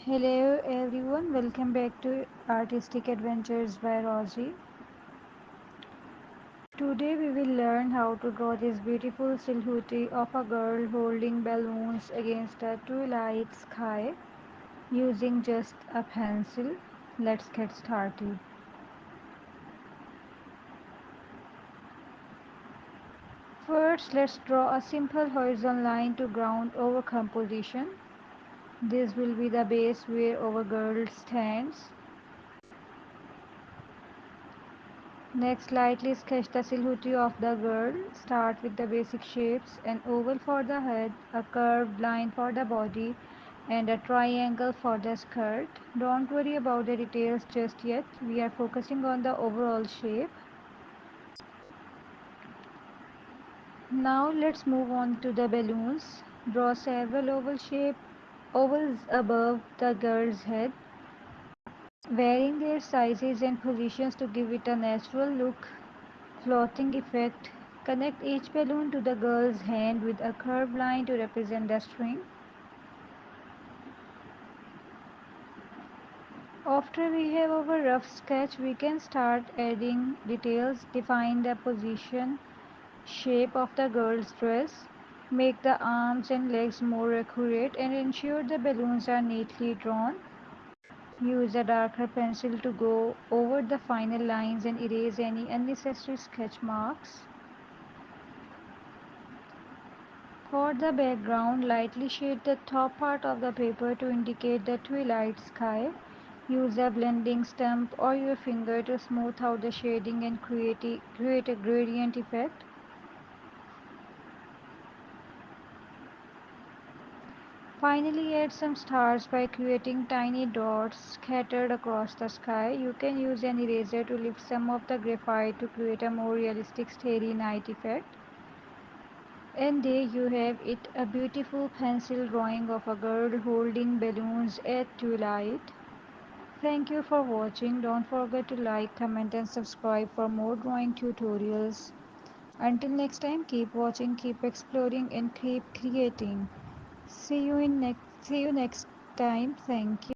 Hello everyone, welcome back to Artistic Adventures by Rosie. Today we will learn how to draw this beautiful silhouette of a girl holding balloons against a twilight sky using just a pencil. Let's get started. First, let's draw a simple horizontal line to ground our composition. This will be the base where our girl stands. Next, lightly sketch the silhouette of the girl. Start with the basic shapes: an oval for the head, a curved line for the body, and a triangle for the skirt. Don't worry about the details just yet. We are focusing on the overall shape. Now let's move on to the balloons. Draw several ovals above the girl's head, varying their sizes and positions to give it a natural look. Floating effect. Connect each balloon to the girl's hand with a curved line to represent the string. After we have our rough sketch, we can start adding details. Define the position, shape of the girl's dress. Make the arms and legs more accurate and ensure the balloons are neatly drawn. Use a darker pencil to go over the final lines and erase any unnecessary sketch marks. For the background, lightly shade the top part of the paper to indicate the twilight sky. Use a blending stump or your finger to smooth out the shading and create a gradient effect. Finally, add some stars by creating tiny dots scattered across the sky. You can use an eraser to lift some of the graphite to create a more realistic starry night effect. And there you have it, a beautiful pencil drawing of a girl holding balloons at twilight. Thank you for watching. Don't forget to like, comment and subscribe for more drawing tutorials. Until next time, keep watching, keep exploring and keep creating. See you next time. Thank you.